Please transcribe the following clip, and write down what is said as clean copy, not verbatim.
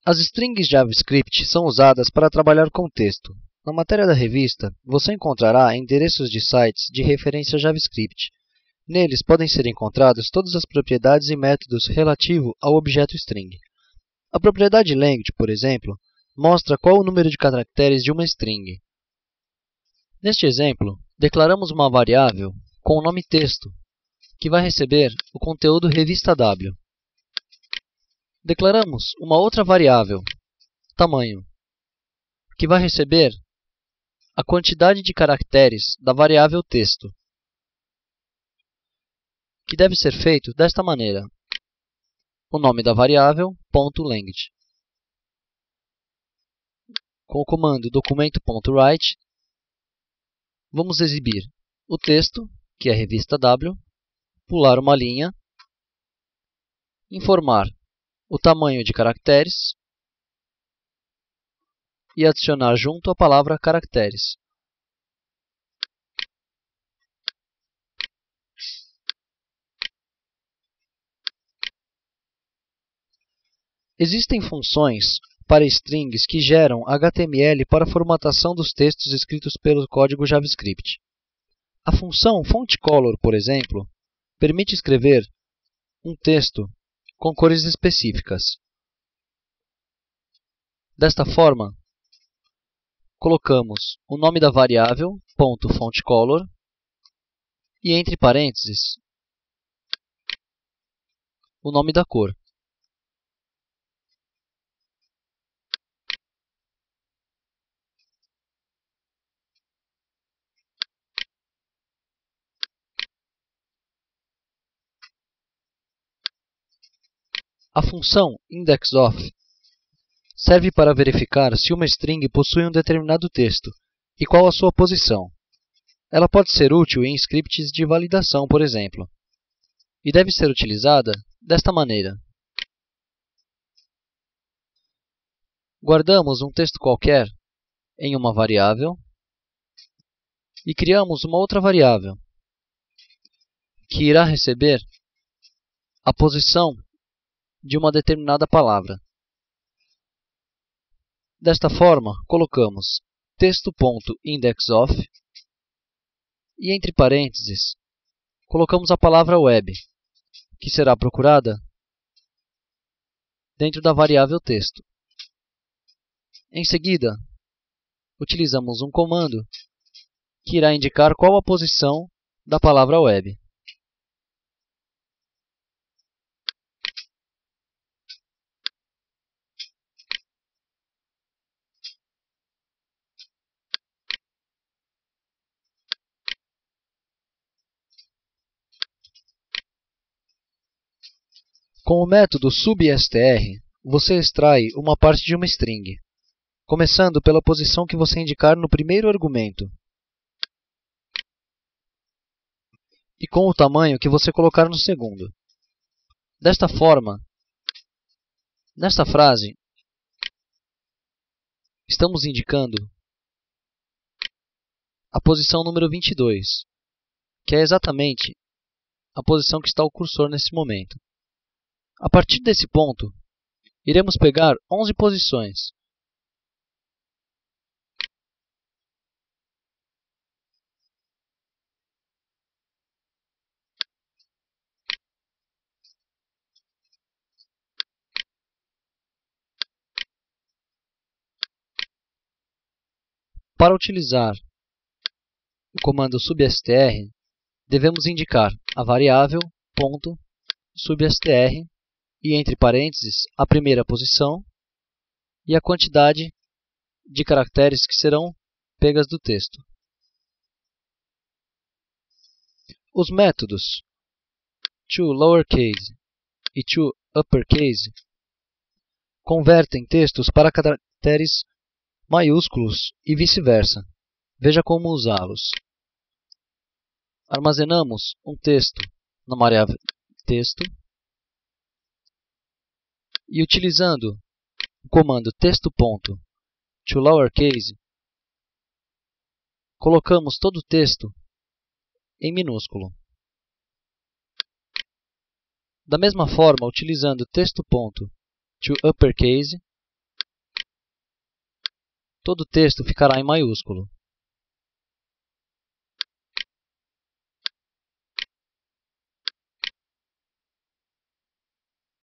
As strings JavaScript são usadas para trabalhar com texto. Na matéria da revista, você encontrará endereços de sites de referência JavaScript. Neles podem ser encontradas todas as propriedades e métodos relativos ao objeto string. A propriedade language, por exemplo, mostra qual o número de caracteres de uma string. Neste exemplo, declaramos uma variável com o nome texto, que vai receber o conteúdo revista W. Declaramos uma outra variável, tamanho, que vai receber a quantidade de caracteres da variável texto, que deve ser feito desta maneira: o nome da variável, .language. Com o comando documento.write, vamos exibir o texto, que é a revista W, pular uma linha, informar o tamanho de caracteres e adicionar junto a palavra caracteres. Existem funções para strings que geram HTML para a formatação dos textos escritos pelo código JavaScript. A função fontColor, por exemplo, permite escrever um texto com cores específicas. Desta forma, colocamos o nome da variável, .fontColor, e entre parênteses, o nome da cor. A função indexOf serve para verificar se uma string possui um determinado texto e qual a sua posição. Ela pode ser útil em scripts de validação, por exemplo, e deve ser utilizada desta maneira. Guardamos um texto qualquer em uma variável e criamos uma outra variável, que irá receber a posição de uma determinada palavra. Desta forma, colocamos texto.indexOf e entre parênteses, colocamos a palavra web, que será procurada dentro da variável texto. Em seguida, utilizamos um comando que irá indicar qual a posição da palavra web. Com o método substr, você extrai uma parte de uma string, começando pela posição que você indicar no primeiro argumento e com o tamanho que você colocar no segundo. Desta forma, nesta frase, estamos indicando a posição número 22, que é exatamente a posição que está o cursor nesse momento. A partir desse ponto, iremos pegar 11 posições. Para utilizar o comando substr, devemos indicar a variável .substr e entre parênteses a primeira posição e a quantidade de caracteres que serão pegas do texto. Os métodos toLowerCase e toUpperCase convertem textos para caracteres maiúsculos e vice-versa. Veja como usá-los. Armazenamos um texto na variável texto e utilizando o comando texto.toLowerCase, colocamos todo o texto em minúsculo. Da mesma forma, utilizando texto.toUpperCase, todo o texto ficará em maiúsculo.